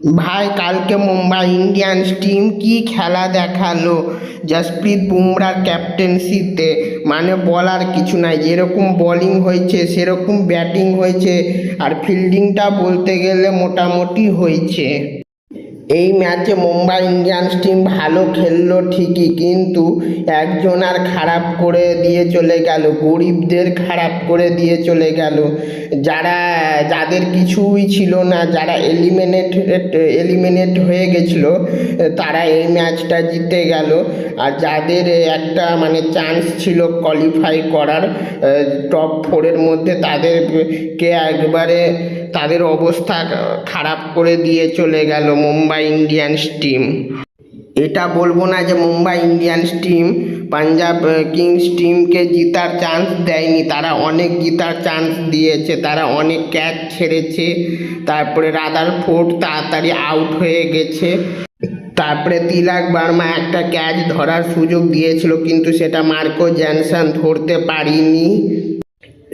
ভাই কালকে Mumbai Indians team কি খেলা দেখালো জসপ্রীত বুমরার ক্যাপ্টেন্সিতে। মানে বলার কিছু নাই, যেরকম বোলিং হয়েছে সেরকম ব্যাটিং হয়েছে, আর ফিল্ডিংটা বলতে গেলে মোটামুটি হয়েছে। এই ম্যাচে মুম্বাই ইন্ডিয়ান্স টিম ভালো খেললো ঠিকই, কিন্তু একজন আর খারাপ করে দিয়ে চলে গেল, গরিবদের খারাপ করে দিয়ে চলে গেল। যাদের কিছুই ছিল না, যারা এলিমিনেট হয়ে গেছিল, তারা এই ম্যাচটা জিতে গেল। আর যাদের একটা মানে চান্স ছিল কোয়ালিফাই করার টপ ফোরের মধ্যে, তাদেরকে একবারে তাদের অবস্থা খারাপ করে দিয়ে চলে গেল মুম্বাই ইন্ডিয়ান্স টিম। এটা বলবো না যে Mumbai Indians team Punjab Kings টিমকে জিতার চান্স দেয়নি, তারা অনেক জিতার চান্স দিয়েছে, তারা অনেক ক্যাচ ছেড়েছে। তারপরে রাদারফোর্ড তাড়াতাড়ি আউট হয়ে গেছে। তারপরে তিলক বর্মা একটা ক্যাচ ধরার সুযোগ দিয়েছিল, কিন্তু সেটা মার্কো জনসন ধরতে পারিনি।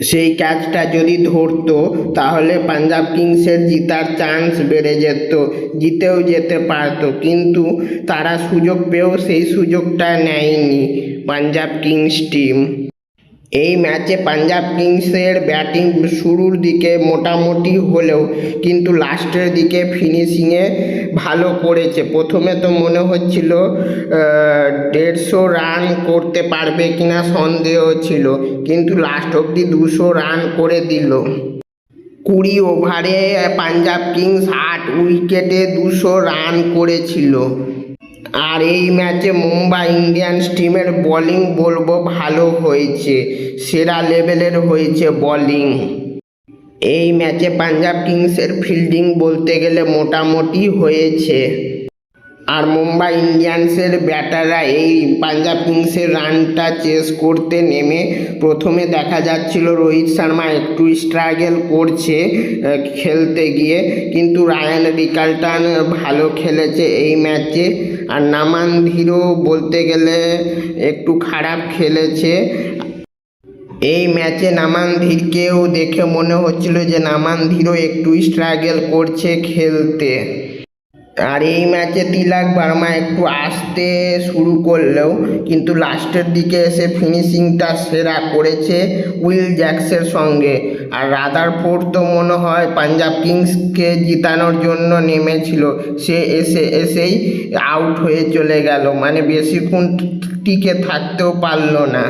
সেই ক্যাচটা যদি ধরতো তাহলে পাঞ্জাব কিংসের জিতার চান্স বেড়ে যেত, জিতেও যেতে পারতো, কিন্তু তারা সুযোগ পেয়েও সেই সুযোগটা নেয়নি পাঞ্জাব কিংস টিম। এই ম্যাচে পাঞ্জাব কিংসের ব্যাটিং শুরুর দিকে মোটামুটি হলেও কিন্তু লাস্টের দিকে ফিনিশিংয়ে ভালো করেছে। প্রথমে তো মনে হচ্ছিল 150 রান করতে পারবে কিনা সন্দেহ ছিল, কিন্তু লাস্ট অবধি 200 রান করে দিল। 20 ওভারে পাঞ্জাব কিংস 8 উইকেটে 200 রান করেছিল। আর এই ম্যাচে মুম্বাই ইন্ডিয়ান্স টিমের বোলিং বলবো ভালো হয়েছে, সেরা লেভেলের হয়েছে বোলিং। এই ম্যাচে পাঞ্জাব কিংসের ফিল্ডিং বলতে গেলে মোটামুটি হয়েছে। আর মুম্বাই ইন্ডিয়ান্সের ব্যাটাররা এই পাঞ্জাব কিংসের রানটা চেস করতে নেমে প্রথমে দেখা যাচ্ছিল রোহিত শর্মা একটু স্ট্রাগল করছে খেলতে গিয়ে, কিন্তু রায়ান রিকালটন ভালো খেলেছে এই ম্যাচে। আর নামান ধীরও বলতে গেলে একটু খারাপ খেলেছে এই ম্যাচে। নামান ধীরকেও দেখে মনে হচ্ছিল যে নামান ধীরও একটু স্ট্রাগল করছে খেলতে। আর এই ম্যাচে তিলক বর্মা একটু আসতে শুরু করলেও কিন্তু লাস্টের দিকে এসে ফিনিশিংটা সেরা করেছে উইল জ্যাক্সের সঙ্গে। আর রাদারফোর্ড তো মনে হয় পাঞ্জাব কিংসকে জিতানোর জন্য নেমেছিল, সে এসেই আউট হয়ে চলে গেল, মানে বেশিক্ষণ টিকে থাকতেও পারলো না।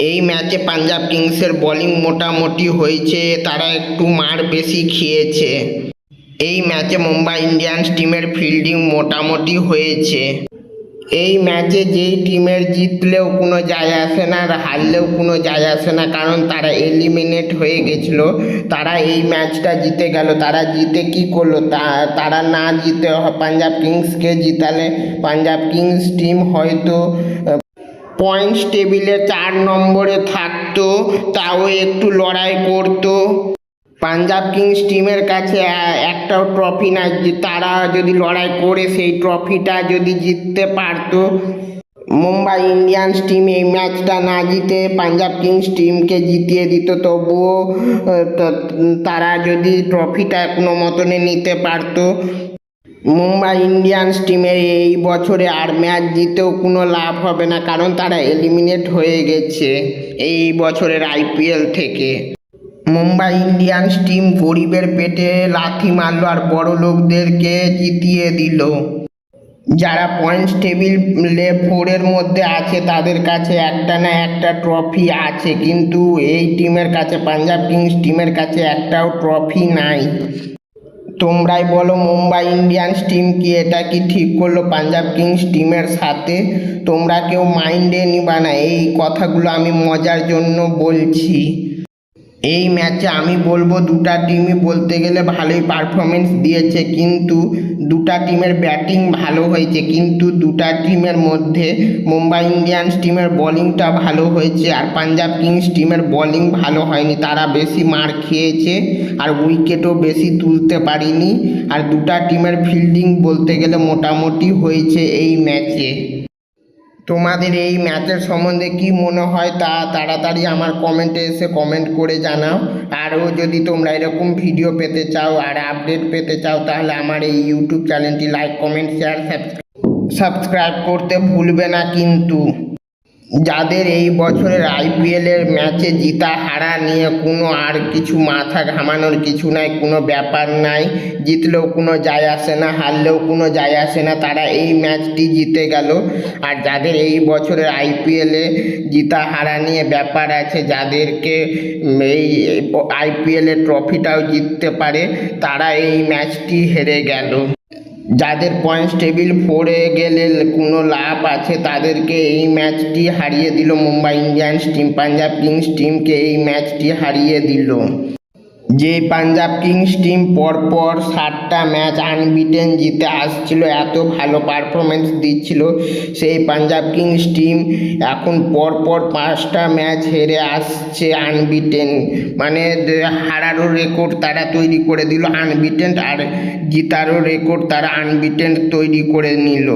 এই ম্যাচে পাঞ্জাব কিংসের বোলিং মোটামুটি হয়েছে, তারা একটু মার বেশি খেয়েছে। এই ম্যাচে মুম্বাই ইন্ডিয়ান্স টিমের ফিল্ডিং মোটামুটি হয়েছে। এই ম্যাচে যেই টিমের জিতলেও কোনো যায় আসে না, আর হারলেও কোনো যায় আসে না, কারণ তারা এলিমিনেট হয়ে গেছিল। তারা এই ম্যাচটা জিতে গেল, তারা জিতে কি করলো, তারা না জিতে পাঞ্জাব কিংসকে জিতালে পাঞ্জাব কিংস টিম হয়তো পয়েন্টস টেবিলে 4 নম্বরে থাকতো, তাও একটু লড়াই করতো। পাঞ্জাব কিংস টিমের কাছে একটাও ট্রফি নাই, তারা যদি লড়াই করে সেই ট্রফিটা যদি জিততে পারতো। মুম্বাই ইন্ডিয়ান্স টিম এই ম্যাচটা না জিতে পাঞ্জাব কিংস টিমকে জিতিয়ে দিত, তবুও তারা যদি ট্রফিটা কোনো মতনে নিতে পারতো। মুম্বাই ইন্ডিয়ান্স টিমের এই বছরে আর ম্যাচ জিতেও কোনো লাভ হবে না, কারণ তারা এলিমিনেট হয়ে গেছে এই বছরের আইপিএল থেকে। মুম্বাই ইন্ডিয়ান্স টিম গরিবের পেটে লাথি মারলো আর বড় লোকদেরকে জিতিয়ে দিল। যারা পয়েন্টস টেবিলে 4-এর মধ্যে আছে তাদের কাছে একটা না একটা ট্রফি আছে, কিন্তু এই টিমের কাছে, পাঞ্জাব কিংস টিমের কাছে একটাও ট্রফি নাই। তোমরাই বলো মুম্বাই ইন্ডিয়ান্স টিম কি এটা কি ঠিক করলো পাঞ্জাব কিংস টিমের সাথে? তোমরা কেউ মাইন্ডে নিবা না, এই কথাগুলো আমি মজার জন্য বলছি। এই ম্যাচে আমি বলবো দুটা টিমই বলতে গেলে ভালোই পারফরমেন্স দিয়েছে, কিন্তু দুটা টিমের ব্যাটিং ভালো হয়েছে, কিন্তু দুটা টিমের মধ্যে মুম্বাই ইন্ডিয়ান্স টিমের বোলিংটা ভালো হয়েছে আর পাঞ্জাব কিংস টিমের বোলিং ভালো হয়নি। তারা বেশি মার খেয়েছে আর উইকেটও বেশি তুলতে পারিনি। আর দুটা টিমের ফিল্ডিং বলতে গেলে মোটামুটি হয়েছে এই ম্যাচে। তোমাদের এই ম্যাচের সম্বন্ধে কি মনে হয় তা তাড়াতাড়ি আমার কমেন্টে এসে কমেন্ট করে জানাও। আরও যদি তোমরা এরকম ভিডিও পেতে চাও আর আপডেট পেতে চাও তাহলে আমার এই ইউটিউব চ্যানেলটি লাইক কমেন্ট শেয়ার সাবস্ক্রাইব করতে ভুলবে না কিন্তু। যাদের এই বছরের আইপিএলের ম্যাচে জিতা হারা নিয়ে কোনো আর কিছু মাথা ঘামানোর কিছু নাই, কোনো ব্যাপার নাই। জিতলেও কোনো যায় আসে না, হারলেও কোনো যায় আসে না, তারা এই ম্যাচটি জিতে গেল। আর যাদের এই বছরের আইপিএলে জিতা হারা নিয়ে ব্যাপার আছে, যাদেরকে এই আইপিএলের ট্রফিটাও জিততে পারে, তারা এই ম্যাচটি হেরে গেল। যাদের পয়েন্টস টেবিল 4-এ গেলে কোনো লাভ আছে তাদেরকে এই ম্যাচটি হারিয়ে দিল Mumbai Indians team. Punjab Kings টিমকে এই ম্যাচটি হারিয়ে দিল। যে পাঞ্জাব কিংস টিম পরপর 7টা ম্যাচ আনবিটেন জিতে আসছিল, এত ভালো পারফরমেন্স দিচ্ছিল, সেই পাঞ্জাব কিংস টিম এখন পরপর 5টা ম্যাচ হেরে আসছে আনবিটেন। মানে হারারও রেকর্ড তারা তৈরি করে দিল আনবিটেন, আর জিতারও রেকর্ড তারা আনবিটেন তৈরি করে নিল।